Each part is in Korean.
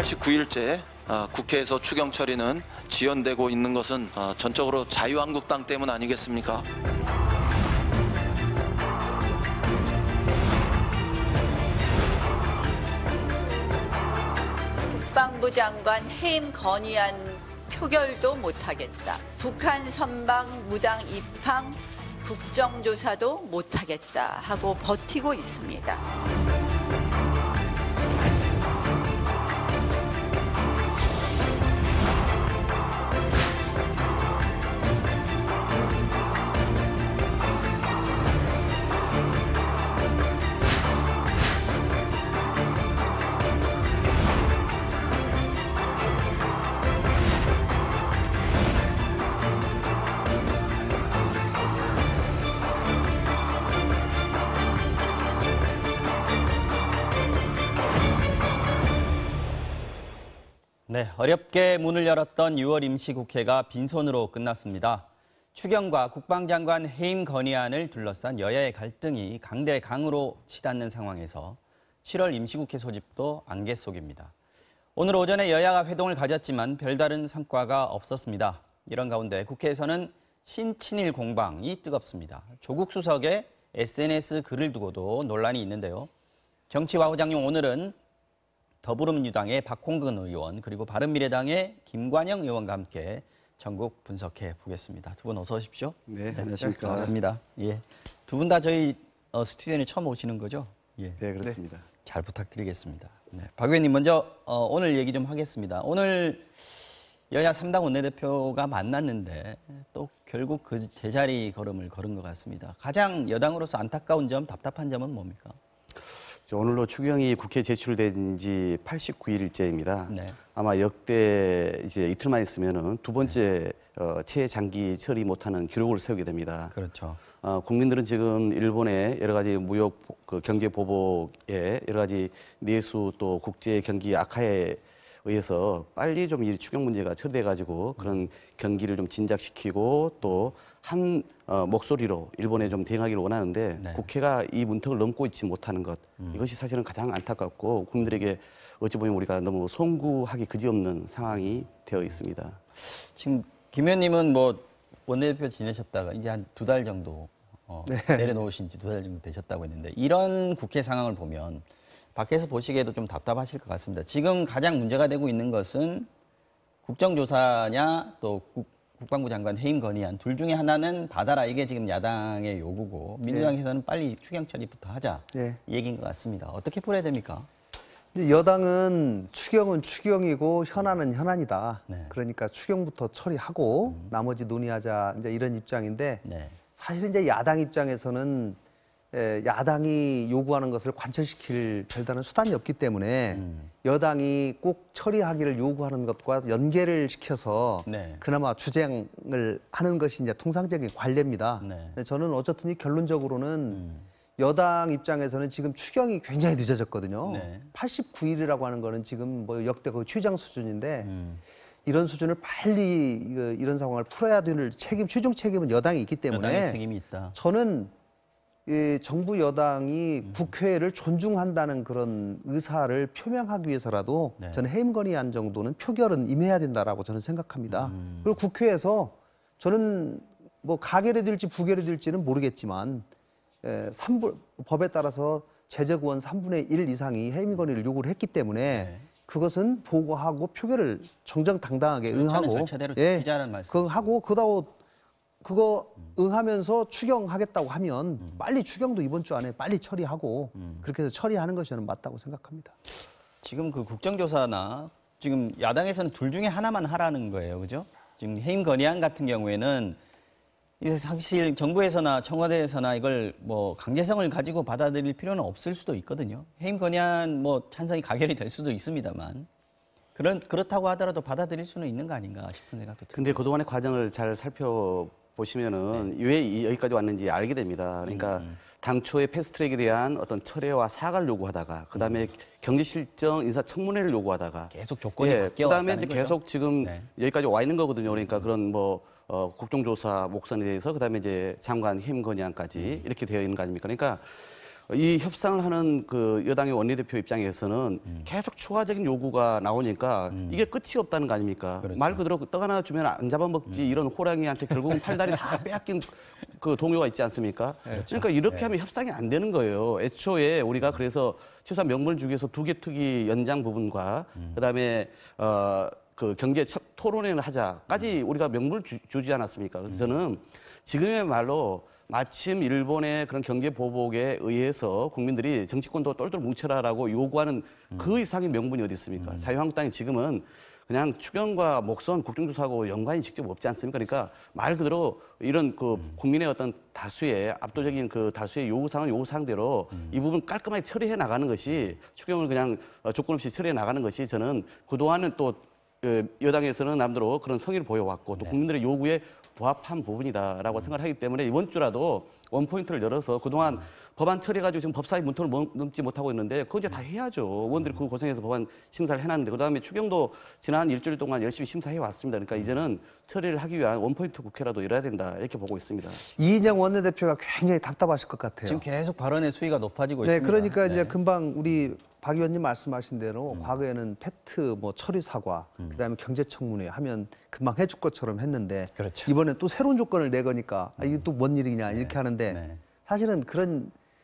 89일째 국회에서 추경 처리는 지연되고 있는 것은 전적으로 자유한국당 때문 아니겠습니까? 국방부 장관 해임 건의안 표결도 못하겠다. 북한 선박 무당 입항 국정조사도 못하겠다 하고 버티고 있습니다. 네, 어렵게 문을 열었던 6월 임시국회가 빈손으로 끝났습니다. 추경과 국방장관 해임 건의안을 둘러싼 여야의 갈등이 강대강으로 치닫는 상황에서 7월 임시국회 소집도 안개 속입니다. 오늘 오전에 여야가 회동을 가졌지만 별다른 성과가 없었습니다. 이런 가운데 국회에서는 신친일 공방이 뜨겁습니다. 조국 수석의 SNS 글을 두고도 논란이 있는데요. 정치와호장용 오늘은 더불어민주당의 박홍근 의원 그리고 바른미래당의 김관영 의원과 함께 전국 분석해 보겠습니다. 두 분 어서 오십시오. 네, 안녕하십니까. 반갑습니다. 예, 두 분 다 저희 스튜디오에 처음 오시는 거죠? 예. 네, 그렇습니다. 네, 잘 부탁드리겠습니다. 네, 박 의원님 먼저 오늘 얘기 좀 하겠습니다. 오늘 여야 3당 원내대표가 만났는데 또 결국 그 제자리 걸음을 걸은 것 같습니다. 가장 여당으로서 안타까운 점, 답답한 점은 뭡니까? 오늘로 추경이 국회에 제출된 지 89일째입니다. 네. 아마 역대 이제 이틀만 있으면은 두 번째 최장기 처리 못하는 기록을 세우게 됩니다. 그렇죠. 국민들은 지금 일본의 여러 가지 무역 경제 보복에 여러 가지 내수 또 국제 경기 악화에 의해서 빨리 좀 이 추경 문제가 처리돼 가지고 그런 경기를 좀 진작시키고 또 한 목소리로 일본에 좀 대응하기를 원하는데 네. 국회가 이 문턱을 넘고 있지 못하는 것 이것이 사실은 가장 안타깝고 국민들에게 어찌 보면 우리가 너무 송구하기 그지없는 상황이 되어 있습니다. 지금 김 의원님은 뭐 원내대표 지내셨다가 이제 한 2달 정도 네. 내려놓으신 지 2달 정도 되셨다고 했는데 이런 국회 상황을 보면 밖에서 보시기에도 좀 답답하실 것 같습니다. 지금 가장 문제가 되고 있는 것은 국정조사냐 또 국방부 장관 해임 건의안 둘 중에 하나는 받아라 이게 지금 야당의 요구고 민주당에서는 빨리 추경 처리부터 하자 네. 이 얘기인 것 같습니다. 어떻게 풀어야 됩니까? 여당은 추경은 추경이고 현안은 현안이다. 네. 그러니까 추경부터 처리하고 나머지 논의하자 이제 이런 입장인데 네. 사실 이제 야당 입장에서는 야당이 요구하는 것을 관철시킬 별다른 수단이 없기 때문에 여당이 꼭 처리하기를 요구하는 것과 연계를 시켜서 네. 그나마 주장을 하는 것이 이제 통상적인 관례입니다. 네. 근데 저는 어쨌든 결론적으로는 여당 입장에서는 지금 추경이 굉장히 늦어졌거든요. 네. 89일이라고 하는 거는 지금 뭐 역대 거의 최장 수준인데 이런 수준을 빨리 이런 상황을 풀어야 될 최종 책임은 여당이 있기 때문에 여당의 책임이 있다. 저는 정부 여당이 국회를 존중한다는 그런 의사를 표명하기 위해서라도 네. 저는 해임 건의안 정도는 표결은 임해야 된다라고 저는 생각합니다. 그리고 국회에서 저는 뭐 가결이 될지 부결이 될지는 모르겠지만 법에 따라서 제적의원 3분의 1 이상이 해임 건의를 요구를 했기 때문에 네. 그것은 보고하고 표결을 정정당당하게 하는 응하고 절차대로 지키자는 말씀. 그거 하고 그거 응하면서 추경하겠다고 하면 빨리 추경도 이번 주 안에 빨리 처리하고 그렇게 해서 처리하는 것이 저는 맞다고 생각합니다. 지금 그 국정조사나 지금 야당에서는 둘 중에 하나만 하라는 거예요, 그죠? 지금 해임 건의안 같은 경우에는 이제 사실 정부에서나 청와대에서나 이걸 뭐 강제성을 가지고 받아들일 필요는 없을 수도 있거든요. 해임 건의안 뭐 찬성이 가결이 될 수도 있습니다만 그렇다고 하더라도 받아들일 수는 있는 거 아닌가 싶은 생각도 듭니다. 근데 그동안의 과정을 잘 살펴보시면은 왜 여기까지 왔는지 알게 됩니다. 그러니까 당초에 패스트트랙에 대한 어떤 철회와 사과를 요구하다가 그다음에 경제실정 인사청문회를 요구하다가 계속 조건이 바뀌어 그다음에 왔다는 이제 거죠? 계속 지금 네. 여기까지 와 있는 거거든요. 그러니까 그런 뭐 국정조사 목선에 대해서 그다음에 이제 장관 해임 건의안까지 이렇게 되어 있는 거 아닙니까? 그러니까 이 협상을 하는 그 여당의 원내대표 입장에서는 계속 추가적인 요구가 나오니까 이게 끝이 없다는 거 아닙니까? 그렇죠. 말 그대로 떡 하나 주면 안 잡아먹지 이런 호랑이한테 결국은 팔다리 다 빼앗긴 그 동요가 있지 않습니까? 그러니까 이렇게 하면 협상이 안 되는 거예요. 애초에 우리가 그래서 최소한 명분을 주기 위해서 2개 특위 연장 부분과 그다음에 그 경제 토론회를 하자까지 우리가 명분을 주지 않았습니까? 그래서 저는 지금의 말로 마침 일본의 그런 경제 보복에 의해서 국민들이 정치권도 똘똘 뭉쳐라라고 요구하는 그 이상의 명분이 어디 있습니까? 자유한국당이 지금은 그냥 추경과 목선 국정조사하고 연관이 직접 없지 않습니까? 그러니까 말 그대로 이런 그 국민의 어떤 다수의 압도적인 그 다수의 요구사항은 요구사항대로 이 부분 깔끔하게 처리해 나가는 것이 추경을 그냥 조건 없이 처리해 나가는 것이 저는 그동안은 또 여당에서는 남대로 그런 성의를 보여왔고 또 국민들의 요구에 부합한 부분이다라고 생각을 하기 때문에 이번 주라도 원포인트를 열어서 그동안 법안 처리해가지고 지금 법사위 문턱을 넘지 못하고 있는데 그거 이제 다 해야죠. 의원들이 그 고생해서 법안 심사를 해놨는데 그다음에 추경도 지난 일주일 동안 열심히 심사해 왔습니다. 그러니까 이제는 처리를 하기 위한 원포인트 국회라도 열어야 된다 이렇게 보고 있습니다. 이인영 원내대표가 굉장히 답답하실 것 같아요. 지금 계속 발언의 수위가 높아지고 네, 있습니다. 그러니까 이제 네. 금방 우리 박 의원님 말씀하신 대로 과거에는 팩트, 뭐 처리 사과, 그다음에 경제청문회 하면 금방 해줄 것처럼 했는데 그렇죠. 이번에 또 새로운 조건을 내거니까 이게 또 뭔 일이냐 이렇게 하는데 네. 사실은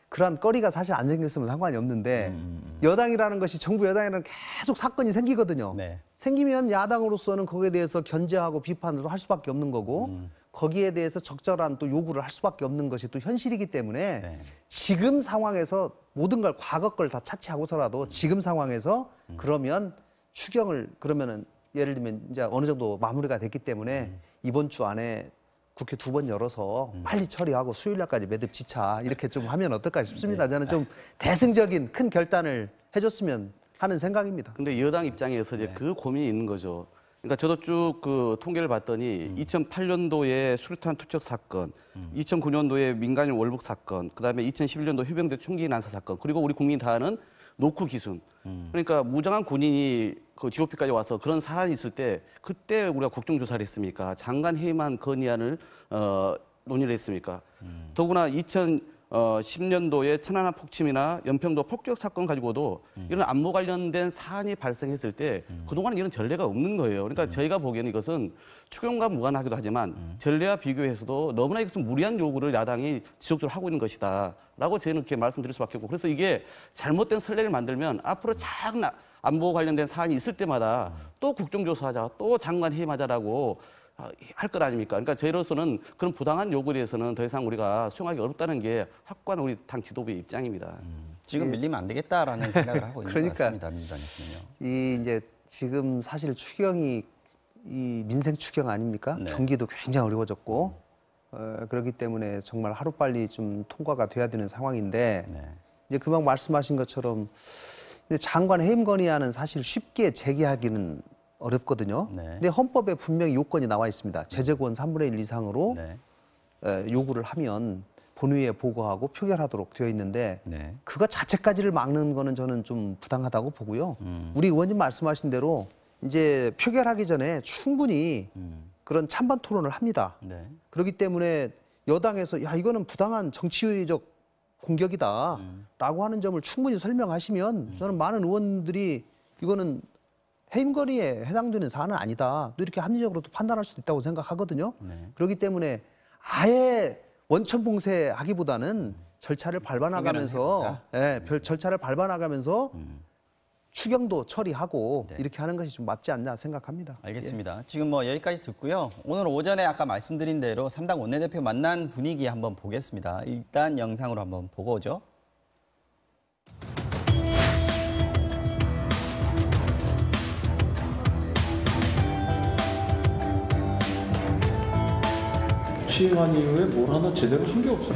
그러한 거리가 사실 안 생겼으면 상관이 없는데 여당이라는 것이 정부 여당이라는 계속 사건이 생기거든요. 네. 생기면 야당으로서는 거기에 대해서 견제하고 비판을 할 수밖에 없는 거고 거기에 대해서 적절한 또 요구를 할 수밖에 없는 것이 또 현실이기 때문에 네. 지금 상황에서 모든 걸 과거 걸 다 차치하고서라도 지금 상황에서 그러면 추경을 그러면은 예를 들면 이제 어느 정도 마무리가 됐기 때문에 이번 주 안에 국회 2번 열어서 빨리 처리하고 수요일 날까지 매듭 지차 이렇게 좀 하면 어떨까 싶습니다. 저는 좀 대승적인 큰 결단을 해줬으면 하는 생각입니다. 근데 여당 입장에서 이제 그 고민이 있는 거죠. 그러니까 저도 쭉 그 통계를 봤더니 2008년도에 수류탄 투척 사건, 2009년도에 민간인 월북 사건, 그다음에 2011년도 해병대 총기 난사 사건, 그리고 우리 국민이 다 아는 노크 기순. 그러니까 무장한 군인이 그 GOP까지 와서 그런 사안이 있을 때 그때 우리가 국정조사를 했습니까? 장관 해임안 건의안을 논의를 했습니까? 더구나 2010년도에 천안함 폭침이나 연평도 폭격 사건 가지고도 이런 안보 관련된 사안이 발생했을 때 그동안은 이런 전례가 없는 거예요. 그러니까 저희가 보기에는 이것은 추경과 무관하기도 하지만 전례와 비교해서도 너무나 이것은 무리한 요구를 야당이 지속적으로 하고 있는 것이다라고 저희는 그렇게 말씀드릴 수밖에 없고 그래서 이게 잘못된 선례를 만들면 앞으로 작은 안보 관련된 사안이 있을 때마다 또 국정조사하자, 또 장관 해임하자라고 할 것 아닙니까? 그러니까 저희로서는 그런 부당한 요구에 대해서는 더 이상 우리가 수용하기 어렵다는 게 확고한 우리 당 지도부의 입장입니다. 지금 밀리면 안 되겠다라는 생각을 하고 있는 그러니까 것 같습니다. 민주당에서는요. 이 이제 지금 사실 추경이 이 민생 추경 아닙니까? 네. 경기도 굉장히 어려워졌고 그렇기 때문에 정말 하루빨리 좀 통과가 돼야 되는 상황인데 네. 이제 금방 말씀하신 것처럼 근데 장관 해임 건의안은 사실 쉽게 제기하기는 어렵거든요. 네. 근데 헌법에 분명히 요건이 나와 있습니다. 제재권 3분의 1 이상으로 네. 요구를 하면 본회의에 보고하고 표결하도록 되어 있는데 네. 그거 자체까지를 막는 거는 저는 좀 부당하다고 보고요. 우리 의원님 말씀하신 대로 이제 표결하기 전에 충분히 그런 찬반 토론을 합니다. 네. 그렇기 때문에 여당에서 야 이거는 부당한 정치적 공격이다라고 하는 점을 충분히 설명하시면 저는 많은 의원들이 이거는 해임 건의에 해당되는 사안은 아니다. 또 이렇게 합리적으로 또 판단할 수도 있다고 생각하거든요. 네. 그렇기 때문에 아예 원천봉쇄하기보다는 절차를 밟아나가면서, 절차를 밟아나가면서 추경도 처리하고 네. 이렇게 하는 것이 좀 맞지 않나 생각합니다. 알겠습니다. 지금 뭐 여기까지 듣고요. 오늘 오전에 아까 말씀드린 대로 3당 원내대표 만난 분위기 한번 보겠습니다. 일단 영상으로 한번 보고 오죠. 취임한 이후에 뭘 하나 제대로 한 게 없어요.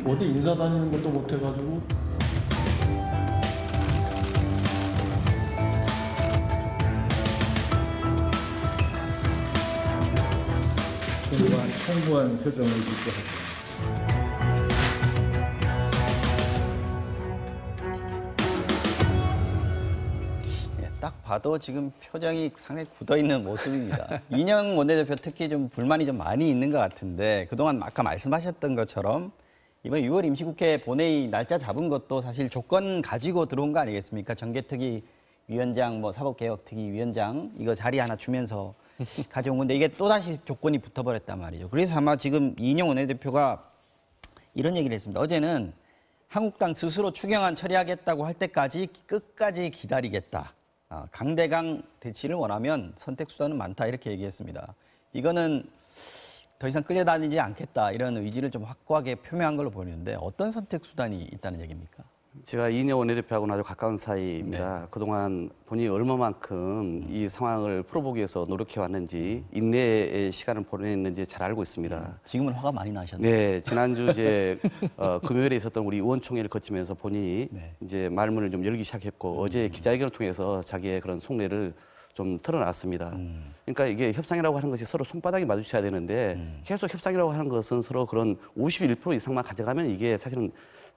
어디 인사 다니는 것도 못 해가지고. 송구한 표정을 짓고 하죠. 딱 봐도 지금 표정이 상당히 굳어있는 모습입니다. 이인영 원내대표 특히 좀 불만이 좀 많이 있는 것 같은데 그동안 아까 말씀하셨던 것처럼 이번 6월 임시국회 본회의 날짜 잡은 것도 사실 조건 가지고 들어온 거 아니겠습니까? 정개특위 위원장, 뭐 사법개혁특위 위원장 이거 자리 하나 주면서 가져온 건데 이게 또다시 조건이 붙어버렸단 말이죠. 그래서 아마 지금 이인영 원내대표가 이런 얘기를 했습니다. 어제는 한국당 스스로 추경안 처리하겠다고 할 때까지 끝까지 기다리겠다. 강대강 대치를 원하면 선택수단은 많다 이렇게 얘기했습니다. 이거는 더 이상 끌려다니지 않겠다 이런 의지를 좀 확고하게 표명한 걸로 보이는데 어떤 선택수단이 있다는 얘기입니까? 제가 이인영 원내대표하고는 아주 가까운 사이입니다. 그동안 본인이 얼마만큼 이 상황을 풀어보기 위해서 노력해왔는지 인내의 시간을 보냈는지 잘 알고 있습니다. 지금은 화가 많이 나셨네요. 네, 지난주 이제 금요일에 있었던 우리 의원총회를 거치면서 본인이 이제 말문을 좀 열기 시작했고 어제 기자회견을 통해서 자기의 그런 속내를 좀 털어놨습니다. 그러니까 이게 협상이라고 하는 것이 서로 손바닥이 마주쳐야 되는데 계속 협상이라고 하는 것은 서로 그런 51% 이상만 가져가면 이게 사실은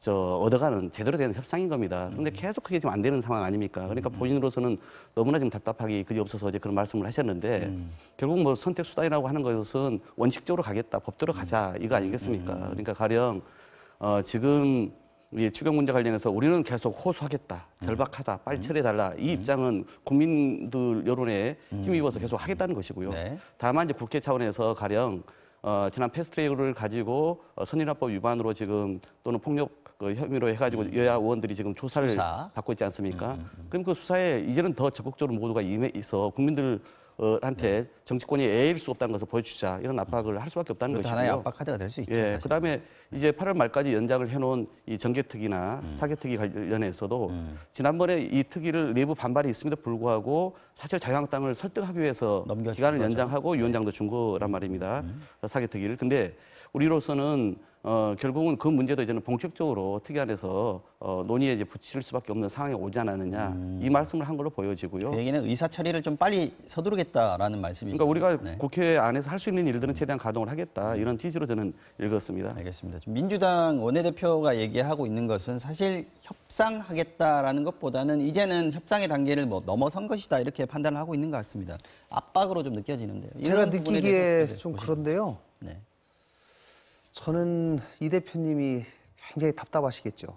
얻어가는 제대로 된 협상인 겁니다. 그런데 계속 그게 지금 안 되는 상황 아닙니까? 그러니까 본인으로서는 너무나 지금 답답하기 그지없어서 어제 그런 말씀을 하셨는데 결국 뭐 선택 수단이라고 하는 것은 원칙적으로 가겠다, 법대로 가자 이거 아니겠습니까? 그러니까 가령 지금 이 추경 문제 관련해서 우리는 계속 호소하겠다, 절박하다, 빨리 처리해달라 이 입장은 국민들 여론에 힘입어서 계속 하겠다는 것이고요. 네. 다만 이제 국회 차원에서 가령 지난 패스트트랙을 가지고 선진화법 위반으로 지금 또는 폭력 혐의로 해가지고 여야 의원들이 지금 조사를 받고 있지 않습니까? 그럼 그 수사에 이제는 더 적극적으로 모두가 임해서 국민들한테 정치권이 애일 수 없다는 것을 보여주자 이런 압박을 할 수밖에 없다는 것이고요. 하나의 압박 카드가 될 수 있죠. 예, 사실. 그다음에 이제 8월 말까지 연장을 해놓은 이 정개특위나 사개특위 관련해서도 지난번에 이 특위를 내부 반발이 있음에도 불구하고 사실 자유한국당을 설득하기 위해서 기간을 거죠. 연장하고 위원장도 준 거란 말입니다. 사개특위를. 근데 우리로서는 결국은 그 문제도 이제는 본격적으로 특위 안에서 논의에 이제 붙일 수밖에 없는 상황에 오지 않았느냐 이 말씀을 한 걸로 보여지고요. 그 얘기는 의사 처리를 좀 빨리 서두르겠다라는 말씀이죠. 그러니까 우리가 국회 안에서 할 수 있는 일들은 최대한 가동을 하겠다 이런 취지로 저는 읽었습니다. 알겠습니다. 좀 민주당 원내대표가 얘기하고 있는 것은 사실 협상하겠다라는 것보다는 이제는 협상의 단계를 뭐 넘어선 것이다 이렇게 판단을 하고 있는 것 같습니다. 압박으로 좀 느껴지는데요. 제가 이런 부분에 느끼기에 대해서 좀 보시면. 그런데요. 네. 저는 이 대표님이 굉장히 답답하시겠죠.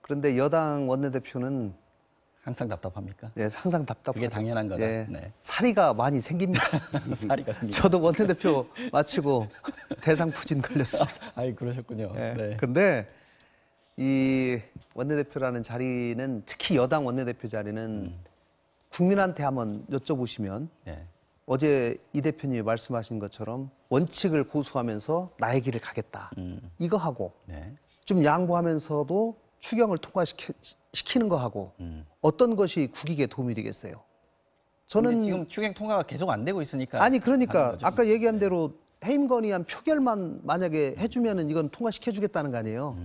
그런데 여당 원내대표는 항상 답답합니까? 네, 항상 답답하죠. 그게 당연한 거다. 네. 네. 사리가 많이 생깁니다. 사리가 생깁니다. 저도 원내대표 마치고 대상포진 걸렸습니다. 아이 그러셨군요. 네. 네. 근데 이 원내대표라는 자리는 특히 여당 원내대표 자리는 국민한테 한번 여쭤보시면 네. 어제 이 대표님이 말씀하신 것처럼 원칙을 고수하면서 나의 길을 가겠다. 이거 하고 네. 좀 양보하면서도 추경을 통과시키는 거 하고 어떤 것이 국익에 도움이 되겠어요? 저는 지금 추경 통과가 계속 안 되고 있으니까. 아니 그러니까 하는 거죠. 아까 얘기한 대로 해임 건의안 표결만 만약에 해주면은 이건 통과시켜주겠다는 거 아니에요.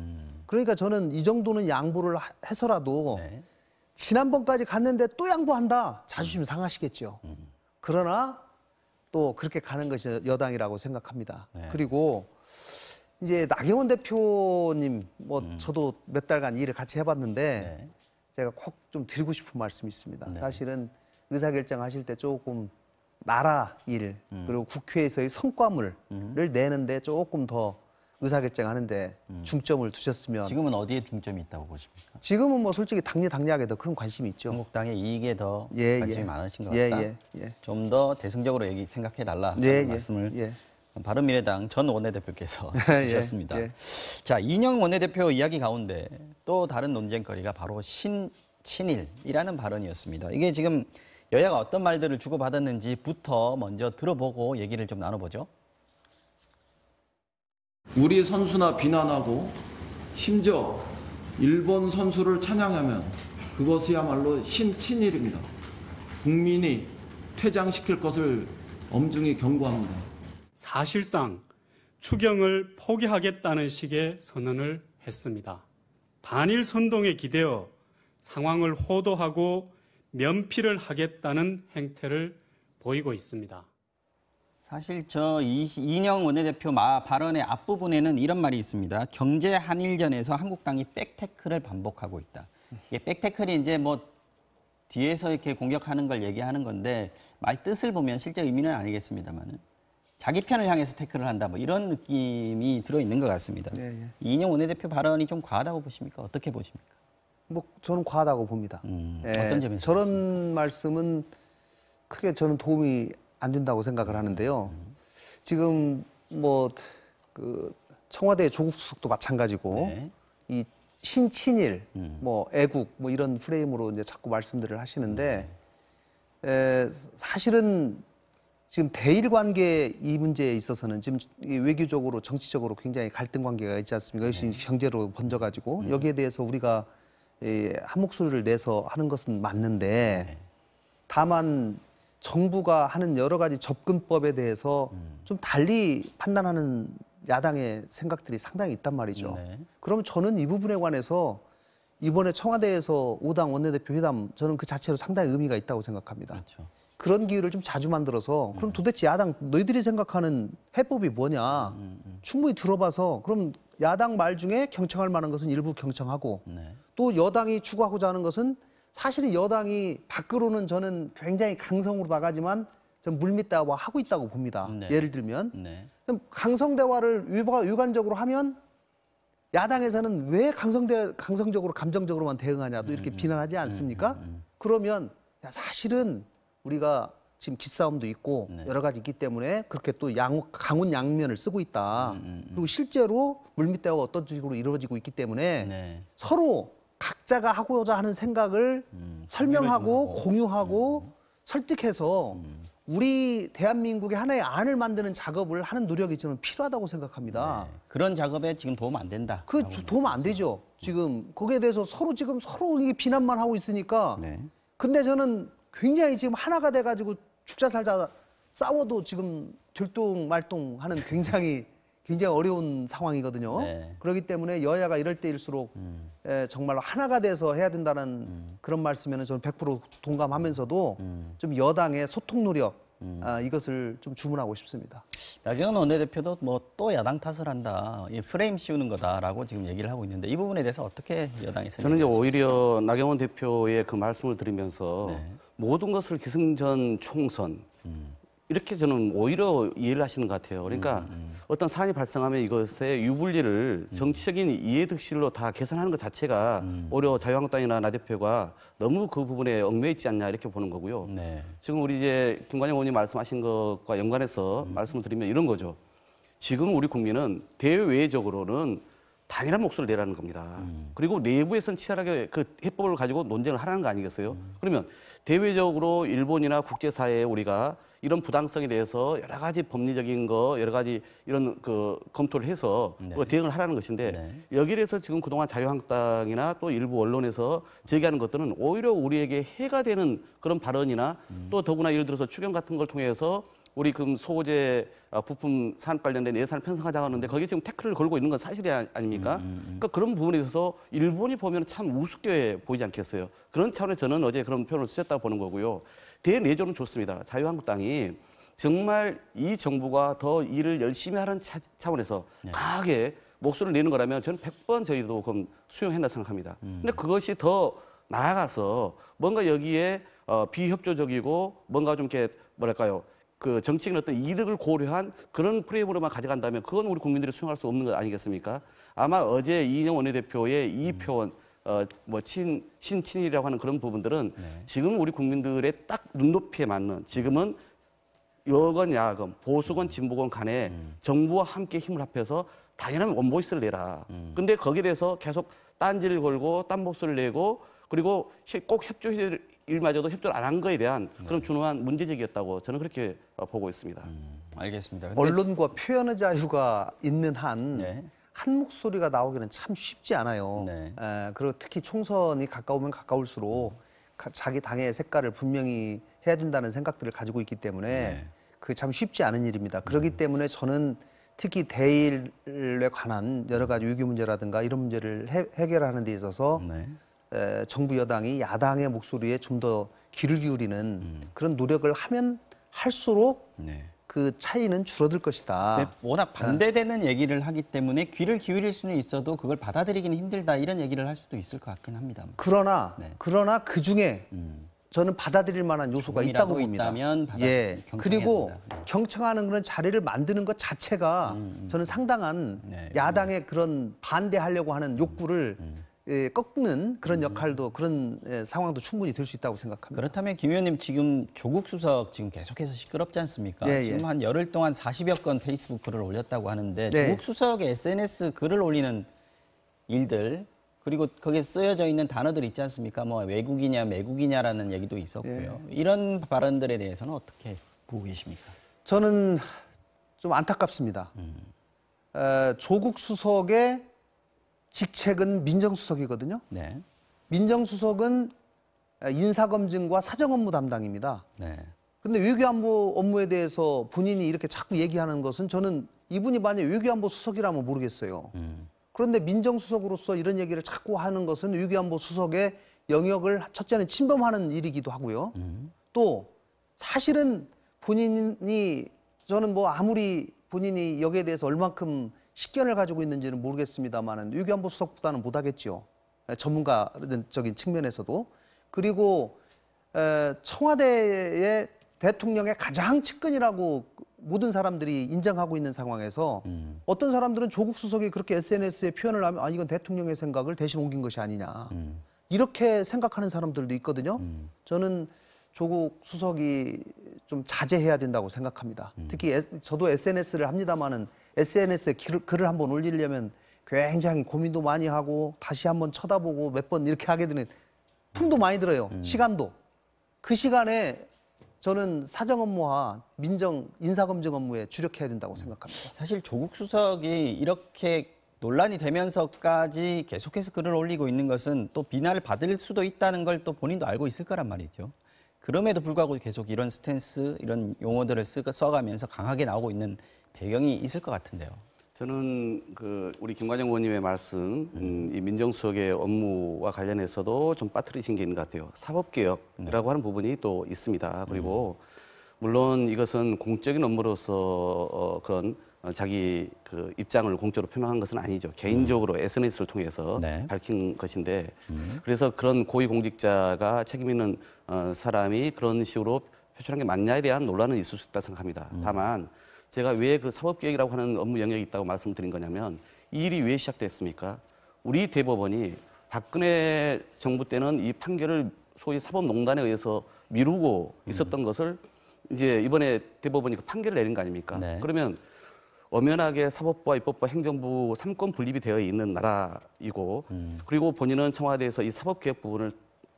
그러니까 저는 이 정도는 양보를 해서라도 네. 지난번까지 갔는데 또 양보한다. 자존심 상하시겠죠. 그러나 또 그렇게 가는 것이 여당이라고 생각합니다. 네. 그리고 이제 나경원 대표님 뭐 저도 몇 달간 일을 같이 해봤는데 네. 제가 꼭 좀 드리고 싶은 말씀이 있습니다. 네. 사실은 의사결정 하실 때 조금 나라 일 그리고 국회에서의 성과물을 내는데 조금 더 의사결정하는데 중점을 두셨으면 지금은 어디에 중점이 있다고 보십니까? 지금은 뭐 솔직히 당리당략에 더 큰 관심이 있죠. 한국당의 이익에 더 예, 관심이 예. 많으신 것 예, 같다. 예, 예. 좀 더 대승적으로 생각해달라 예, 예, 말씀을 예. 바른미래당 전 원내대표께서 예, 주셨습니다. 예. 자, 이인영 원내대표 이야기 가운데 또 다른 논쟁거리가 바로 친일이라는 발언이었습니다. 이게 지금 여야가 어떤 말들을 주고받았는지부터 먼저 들어보고 얘기를 좀 나눠보죠. 우리 선수나 비난하고 심지어 일본 선수를 찬양하면 그것이야말로 신친일입니다. 국민이 퇴장시킬 것을 엄중히 경고합니다. 사실상 추경을 포기하겠다는 식의 선언을 했습니다. 반일 선동에 기대어 상황을 호도하고 면피를 하겠다는 행태를 보이고 있습니다. 사실 이인영 원내대표 발언의 앞부분에는 이런 말이 있습니다. 경제 한일전에서 한국당이 백태클을 반복하고 있다. 이게 백태클이 이제 뭐 뒤에서 이렇게 공격하는 걸 얘기하는 건데 말 뜻을 보면 실제 의미는 아니겠습니다만은 자기 편을 향해서 태클을 한다 뭐 이런 느낌이 들어있는 것 같습니다. 이인영 원내대표 발언이 좀 과하다고 보십니까? 어떻게 보십니까? 뭐 저는 과하다고 봅니다. 어떤 점에서 저런 말씀은 크게 저는 도움이 안 된다고 생각을 하는데요. 지금 뭐 그 청와대 조국 수석도 마찬가지고 네. 이 신친일, 뭐 애국 뭐 이런 프레임으로 이제 자꾸 말씀들을 하시는데 사실은 지금 대일 관계 이 문제에 있어서는 지금 이 외교적으로 정치적으로 굉장히 갈등 관계가 있지 않습니까? 이것이 경제로 번져가지고 여기에 대해서 우리가 한 목소리를 내서 하는 것은 맞는데 다만 정부가 하는 여러 가지 접근법에 대해서 좀 달리 판단하는 야당의 생각들이 상당히 있단 말이죠. 네. 그러면 저는 이 부분에 관해서 이번에 청와대에서 5당 원내대표 회담 저는 그 자체로 상당히 의미가 있다고 생각합니다. 그렇죠. 그런 기회를 좀 자주 만들어서 그럼 도대체 야당 너희들이 생각하는 해법이 뭐냐 충분히 들어봐서 그럼 야당 말 중에 경청할 만한 것은 일부 경청하고 네. 또 여당이 추구하고자 하는 것은 사실은 여당이 밖으로는 저는 굉장히 강성으로 나가지만 전 물밑 대화 하고 있다고 봅니다. 네. 예를 들면 네. 그럼 강성 대화를 유관적으로 하면 야당에서는 왜 강성적으로 감정적으로만 대응하냐도 이렇게 비난하지 않습니까? 그러면 야, 사실은 우리가 지금 기싸움도 있고 네. 여러 가지 있기 때문에 그렇게 또 강운 양면을 쓰고 있다. 그리고 실제로 물밑 대화가 어떤 식으로 이루어지고 있기 때문에 네. 서로 각자가 하고자 하는 생각을 설명하고 공유하고 설득해서 우리 대한민국의 하나의 안을 만드는 작업을 하는 노력이 저는 필요하다고 생각합니다. 네. 그런 작업에 지금 도움 안 된다. 그 도움 안 되죠. 지금 거기에 대해서 서로 이게 비난만 하고 있으니까. 네. 근데 저는 굉장히 지금 하나가 돼가지고 죽자 살자 싸워도 지금 들뚱말뚱하는 굉장히 어려운 상황이거든요. 네. 그렇기 때문에 여야가 이럴 때일수록 정말로 하나가 돼서 해야 된다는 그런 말씀에는 저는 100% 동감하면서도 좀 여당의 소통 노력 이것을 좀 주문하고 싶습니다. 나경원 원내대표도 뭐 또 야당 탓을 한다, 이 프레임 씌우는 거다라고 지금 얘기를 하고 있는데 이 부분에 대해서 어떻게 여당이 저는 이제 생각하십니까? 오히려 나경원 대표의 그 말씀을 들으면서 네. 모든 것을 기승전 총선 이렇게 저는 오히려 이해를 하시는 것 같아요. 그러니까 어떤 사안이 발생하면 이것의 유불리를 정치적인 이해득실로 다 계산하는 것 자체가 오히려 자유한국당이나 나 대표가 너무 그 부분에 얽매여 있지 않냐 이렇게 보는 거고요. 네. 지금 우리 이제 김관영 의원님 말씀하신 것과 연관해서 말씀을 드리면 이런 거죠. 지금 우리 국민은 대외적으로는 단일한 목소리를 내라는 겁니다. 그리고 내부에서는 치열하게 그 해법을 가지고 논쟁을 하라는 거 아니겠어요? 그러면 대외적으로 일본이나 국제사회에 우리가 이런 부당성에 대해서 여러 가지 법리적인 거, 여러 가지 이런 그 검토를 해서 대응을 하라는 것인데 여기에 대해서 지금 그동안 자유한국당이나 또 일부 언론에서 제기하는 것들은 오히려 우리에게 해가 되는 그런 발언이나 또 더구나 예를 들어서 추경 같은 걸 통해서 우리 금 소재 부품 산업 관련된 예산을 편성하자고 하는데 거기에 지금 태클을 걸고 있는 건 사실이 아닙니까? 그러니까 그런 부분에 있어서 일본이 보면 참 우습게 보이지 않겠어요. 그런 차원에서 저는 어제 그런 표현을 쓰셨다고 보는 거고요. 대내적으로는 좋습니다. 자유한국당이 정말 이 정부가 더 일을 열심히 하는 차원에서 강하게 목소리를 내는 거라면 저는 100번 저희도 그럼 수용한다 생각합니다. 근데 그것이 더 나아가서 뭔가 여기에 비협조적이고 뭔가 좀 이렇게 뭐랄까요? 그 정치적인 어떤 이득을 고려한 그런 프레임으로만 가져간다면 그건 우리 국민들이 수용할 수 없는 것 아니겠습니까? 아마 어제 이인영 원내대표의 이 표현, 신친이라고 하는 그런 부분들은 지금 우리 국민들의 딱 눈높이에 맞는 지금은 여건 야건, 보수건 진보건 간에 정부와 함께 힘을 합해서 당연한 원보이스를 내라. 근데 거기에 대해서 계속 딴지를 걸고 딴 목소리를 내고 그리고 꼭 협조할 일마저도 협조를 안 한 거에 대한 그런 준엄한 문제제기였다고 저는 그렇게 보고 있습니다. 알겠습니다. 근데 언론과 표현의 자유가 있는 한 네. 한 목소리가 나오기는 참 쉽지 않아요. 네. 그리고 특히 총선이 가까우면 가까울수록 자기 당의 색깔을 분명히 해야 된다는 생각들을 가지고 있기 때문에 그게 참 쉽지 않은 일입니다. 그렇기 때문에 저는 특히 대일에 관한 여러 가지 외교 문제라든가 이런 문제를 해결하는 데 있어서 정부 여당이 야당의 목소리에 좀 더 귀를 기울이는 그런 노력을 하면 할수록 그 차이는 줄어들 것이다. 근데 워낙 반대되는 얘기를 하기 때문에 귀를 기울일 수는 있어도 그걸 받아들이기는 힘들다 이런 얘기를 할 수도 있을 것 같긴 합니다. 그러나 그 중에 저는 받아들일 만한 요소가 있다고 봅니다. 있다면 경청해야 그리고 된다. 네. 경청하는 그런 자리를 만드는 것 자체가 저는 상당한 네. 야당의 그런 반대하려고 하는 욕구를 꺾는 그런 역할도 그런 상황도 충분히 될 수 있다고 생각합니다. 그렇다면 김 의원님 지금 조국 수석 지금 계속해서 시끄럽지 않습니까? 예, 지금 예. 한 열흘 동안 40여 건 페이스북 글을 올렸다고 하는데 네. 조국 수석의 SNS 글을 올리는 일들 그리고 거기에 쓰여져 있는 단어들 있지 않습니까? 뭐 외국이냐 매국이냐라는 얘기도 있었고요. 이런 발언들에 대해서는 어떻게 보고 계십니까? 저는 좀 안타깝습니다. 조국 수석의 직책은 민정수석이거든요. 네. 민정수석은 인사검증과 사정업무 담당입니다. 네. 그런데 외교안보 업무에 대해서 본인이 이렇게 자꾸 얘기하는 것은 저는 이분이 만약 외교안보 수석이라면 모르겠어요. 그런데 민정수석으로서 이런 얘기를 자꾸 하는 것은 외교안보 수석의 영역을 첫째는 침범하는 일이기도 하고요. 또 사실은 본인이 저는 뭐 아무리 본인이 여기에 대해서 얼만큼 식견을 가지고 있는지는 모르겠습니다만은 외교안보 수석보다는 못하겠죠. 전문가적인 측면에서도. 그리고 청와대의 대통령의 가장 측근이라고 모든 사람들이 인정하고 있는 상황에서 어떤 사람들은 조국 수석이 그렇게 SNS에 표현을 하면 아 이건 대통령의 생각을 대신 옮긴 것이 아니냐. 이렇게 생각하는 사람들도 있거든요. 저는 조국 수석이 좀 자제해야 된다고 생각합니다. 특히 저도 SNS를 합니다마는 SNS에 글을 한번 올리려면 굉장히 고민도 많이 하고 다시 한번 쳐다보고 몇 번 이렇게 하게 되는 품도 많이 들어요. 시간도. 그 시간에 저는 사정 업무와 민정 인사검증 업무에 주력해야 된다고 생각합니다. 사실 조국 수석이 이렇게 논란이 되면서까지 계속해서 글을 올리고 있는 것은 또 비난을 받을 수도 있다는 걸 또 본인도 알고 있을 거란 말이죠. 그럼에도 불구하고 계속 이런 스탠스, 이런 용어들을 써가면서 강하게 나오고 있는 배경이 있을 것 같은데요. 저는 우리 김관영 의원님의 말씀, 이 민정수석의 업무와 관련해서도 좀 빠뜨리신 게 있는 것 같아요. 사법개혁이라고 하는 부분이 또 있습니다. 그리고 물론 이것은 공적인 업무로서 그런 자기 입장을 공적으로 표명한 것은 아니죠. 개인적으로 SNS를 통해서 네. 밝힌 것인데 그래서 그런 고위공직자가 책임 있는 사람이 그런 식으로 표출한 게 맞냐에 대한 논란은 있을 수 있다 생각합니다. 다만 제가 왜 그 사법개혁이라고 하는 업무 영역이 있다고 말씀드린 거냐면 이 일이 왜 시작됐습니까? 우리 대법원이 박근혜 정부 때는 이 판결을 소위 사법농단에 의해서 미루고 있었던 것을 이제 이번에 대법원이 그 판결을 내린 거 아닙니까? 네. 그러면 엄연하게 사법부와 입법부와 행정부 3권 분립이 되어 있는 나라이고 그리고 본인은 청와대에서 이 사법개혁 부분을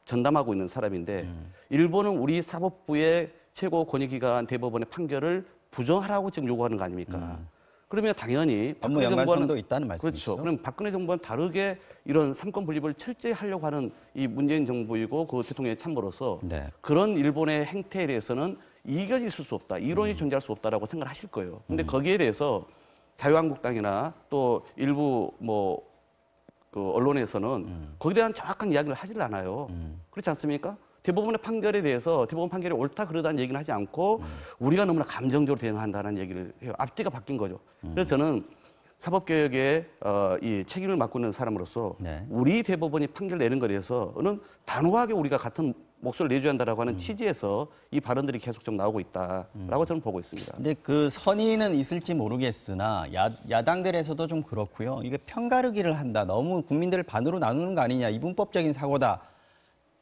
전담하고 있는 사람인데 일본은 우리 사법부의 최고 권위기관 대법원의 판결을 부정하라고 지금 요구하는 거 아닙니까? 그러면 당연히 업무 연관성도 있다는 말씀이죠. 그렇죠. 그럼 박근혜 정부는 다르게 이런 3권 분립을 철저히 하려고 하는 이 문재인 정부이고 그 대통령의 참모로서 네. 그런 일본의 행태에 대해서는 이견이 있을 수 없다. 이론이 존재할 수 없다라고 생각을 하실 거예요. 근데 거기에 대해서 자유한국당이나 또 일부 언론에서는 거기에 대한 정확한 이야기를 하질 않아요. 그렇지 않습니까? 대법원의 판결에 대해서 대법원 판결이 옳다 그러다는 얘기는 하지 않고 우리가 너무나 감정적으로 대응한다는 얘기를 해요. 앞뒤가 바뀐 거죠. 그래서 저는 사법개혁의 이 책임을 맡고 있는 사람으로서 네. 우리 대법원이 판결 내는 것에 대해서는 단호하게 우리가 같은 목소리를 내줘야 한다라고 하는 취지에서 이 발언들이 계속 좀 나오고 있다라고 저는 보고 있습니다. 근데 그 선의는 있을지 모르겠으나 야당들에서도 좀 그렇고요. 이게 편가르기를 한다. 너무 국민들을 반으로 나누는 거 아니냐. 이분법적인 사고다.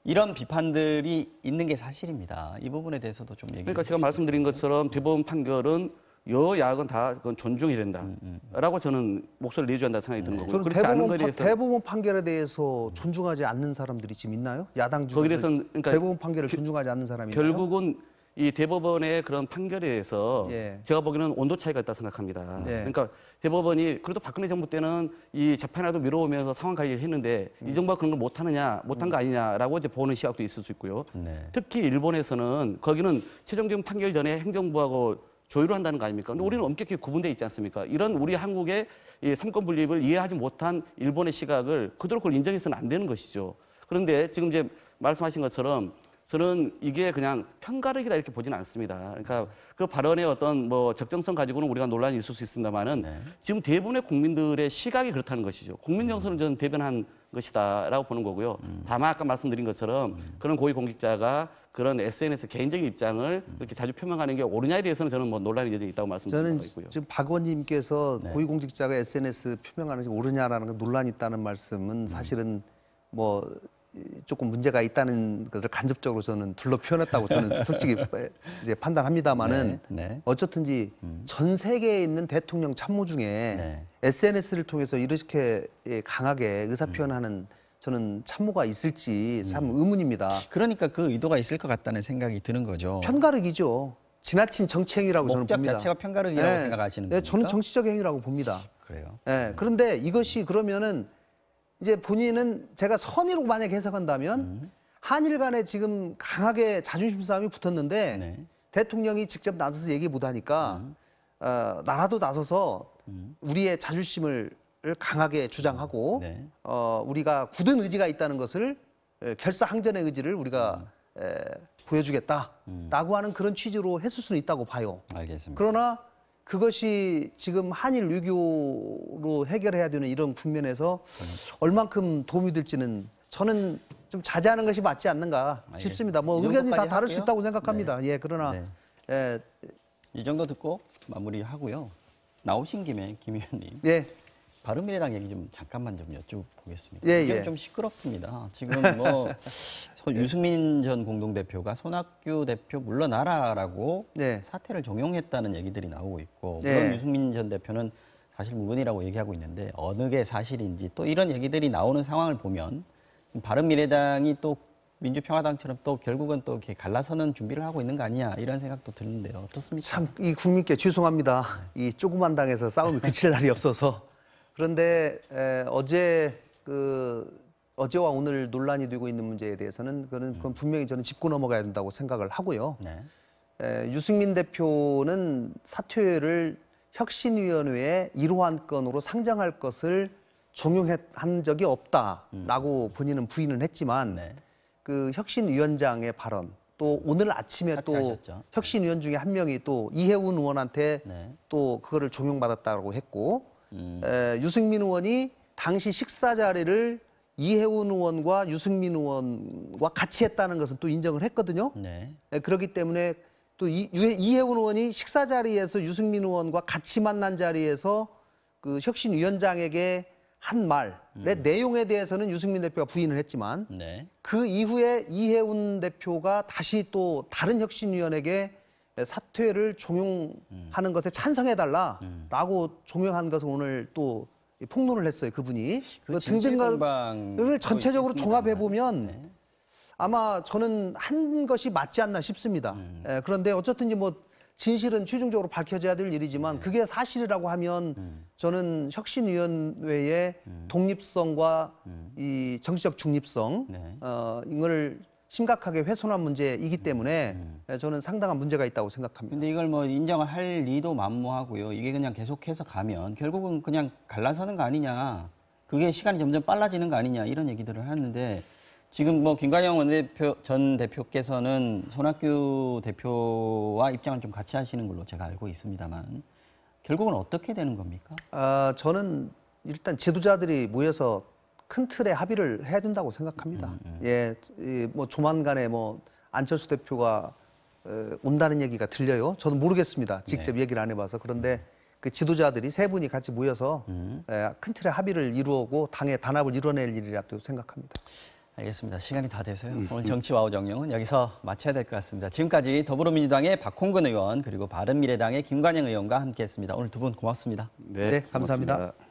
이런 비판들이 있는 게 사실입니다. 이 부분에 대해서도 좀 얘기해 그러니까 제가 말씀드린 것처럼 대법원 판결은 여야건 다 그건 존중해야 된다라고 저는 목소리를 내줘야 한다는 생각이 드는 거고요. 저는 그렇지 않은 거에 대해서 대법원 판결에 대해서 존중하지 않는 사람들이 지금 있나요? 야당 중에서 거기에서는 그러니까 대법원 판결을 존중하지 않는 사람이 있나요? 결국은 이 대법원의 그런 판결에 대해서 예. 제가 보기에는 온도 차이가 있다고 생각합니다. 예. 그러니까 대법원이 그래도 박근혜 정부 때는 이 재판이라도 미뤄오면서 상황 관리를 했는데 이 정부가 그런 걸 못하느냐, 못한 거 아니냐라고 이제 보는 시각도 있을 수 있고요. 네. 특히 일본에서는 거기는 최종적인 판결 전에 행정부하고 조율을 한다는 거 아닙니까? 근데 우리는 엄격히 구분되어 있지 않습니까? 이런 우리 한국의 이 삼권 분립을 이해하지 못한 일본의 시각을 그대로 그걸 인정해서는 안 되는 것이죠. 그런데 지금 이제 말씀하신 것처럼 저는 이게 그냥 편가르기다 이렇게 보지는 않습니다. 그러니까 그 발언의 어떤 적정성 가지고는 우리가 논란이 있을 수 있습니다만은 지금 대부분의 국민들의 시각이 그렇다는 것이죠. 국민 정서를 저는 대변한 것이다라고 보는 거고요. 다만 아까 말씀드린 것처럼 그런 고위공직자가 그런 SNS 개인적인 입장을 그렇게 자주 표명하는 게 옳으냐에 대해서는 저는 뭐 논란이 여전히 있다고 말씀드리고 저는 있고요. 지금 박 의원님께서 네. 고위공직자가 SNS 표명하는 게 옳으냐라는 건 논란이 있다는 말씀은 사실은 뭐 조금 문제가 있다는 것을 간접적으로 저는 둘러 표현했다고 저는 솔직히 이제 판단합니다만은 네, 네. 어쨌든지 전 세계에 있는 대통령 참모 중에 네. SNS를 통해서 이렇게 강하게 의사표현하는 저는 참모가 있을지 참 의문입니다. 그러니까 그 의도가 있을 것 같다는 생각이 드는 거죠. 편가르기죠. 지나친 정치 행위라고 저는 목적 봅니다. 자체가 편가르기라고 생각하시는 겁니까? 저는 정치적 행위라고 봅니다. 그래요. 예, 그런데 이것이 그러면은 이제 본인은 제가 선의로 만약에 해석한다면 한일 간에 지금 강하게 자존심 싸움이 붙었는데 네. 대통령이 직접 나서서 얘기 못 하니까 나라도 나서서 우리의 자존심을 강하게 주장하고 네. 우리가 굳은 의지가 있다는 것을 결사항전의 의지를 우리가 보여주겠다라고 하는 그런 취지로 했을 수는 있다고 봐요. 알겠습니다. 그러나 그것이 지금 한일 외교로 해결해야 되는 이런 국면에서 얼만큼 도움이 될지는 저는 좀 자제하는 것이 맞지 않는가 싶습니다. 뭐 이 의견이 다 정도까지 다를 수 할게요. 있다고 생각합니다. 예, 그러나 네. 예, 이 정도 듣고 마무리하고요. 나오신 김에 김 의원님. 예, 바른미래당 얘기 좀 잠깐만 좀 여쭤보겠습니다. 예, 지금 예. 좀 시끄럽습니다. 지금 뭐 유승민 전 공동대표가 손학규 대표 물러나라라고 네. 사퇴를 종용했다는 얘기들이 나오고 있고 네. 물론 유승민 전 대표는 사실 무근이라고 얘기하고 있는데 어느 게 사실인지 또 이런 얘기들이 나오는 상황을 보면 지금 바른미래당이 또 민주평화당처럼 또 결국은 또 이렇게 갈라서는 준비를 하고 있는 거 아니냐 이런 생각도 드는데요. 어떻습니까? 참 이 국민께 죄송합니다. 이 조그만 당에서 싸움이 그칠 날이 없어서 그런데 어제와 오늘 논란이 되고 있는 문제에 대해서는 그건 분명히 저는 짚고 넘어가야 된다고 생각을 하고요. 네. 유승민 대표는 사퇴를 혁신위원회의 일호한 건으로 상정할 것을 종용한 적이 없다라고 본인은 부인을 했지만 네. 그 혁신위원장의 발언 또 오늘 아침에 또 사퇴하셨죠. 혁신위원 중에 한 명이 또 이해운 의원한테 네. 또 그거를 종용받았다고 했고 유승민 의원이 당시 식사 자리를 이해운 의원과 유승민 의원과 같이 했다는 것은 또 인정을 했거든요. 네. 그렇기 때문에 또 이해운 의원이 식사 자리에서 유승민 의원과 같이 만난 자리에서 그 혁신위원장에게 한 말의 내용에 대해서는 유승민 대표가 부인을 했지만 네. 그 이후에 이해운 대표가 다시 또 다른 혁신위원에게 사퇴를 종용하는 것에 찬성해달라라고 종용한 것을 오늘 또 폭로를 했어요. 그분이. 그 등등을 전체적으로 종합해 보면 네. 아마 저는 한 것이 맞지 않나 싶습니다. 그런데 어쨌든지 뭐 진실은 최종적으로 밝혀져야 될 일이지만 그게 사실이라고 하면 저는 혁신위원회의 독립성과 이 정치적 중립성 네. 이걸 심각하게 훼손한 문제이기 때문에 저는 상당한 문제가 있다고 생각합니다. 근데 이걸 뭐 인정을 할 리도 만무하고요. 이게 그냥 계속해서 가면 결국은 그냥 갈라서는 거 아니냐. 그게 시간이 점점 빨라지는 거 아니냐 이런 얘기들을 하는데 지금 뭐 김관영 원내대표 전 대표께서는 손학규 대표와 입장을 좀 같이 하시는 걸로 제가 알고 있습니다만 결국은 어떻게 되는 겁니까? 저는 일단 지도자들이 모여서 큰 틀의 합의를 해야 된다고 생각합니다. 예, 뭐 조만간에 뭐 안철수 대표가 온다는 얘기가 들려요. 저는 모르겠습니다. 직접 네. 얘기를 안 해봐서. 그런데 그 지도자들이 세 분이 같이 모여서 큰 틀의 합의를 이루고 당의 단합을 이뤄낼 일이라고 생각합니다. 알겠습니다. 시간이 다 돼서요. 오늘 정치와우 정령은 여기서 마쳐야 될 것 같습니다. 지금까지 더불어민주당의 박홍근 의원 그리고 바른미래당의 김관영 의원과 함께했습니다. 오늘 두 분 고맙습니다. 네, 감사합니다. 고맙습니다.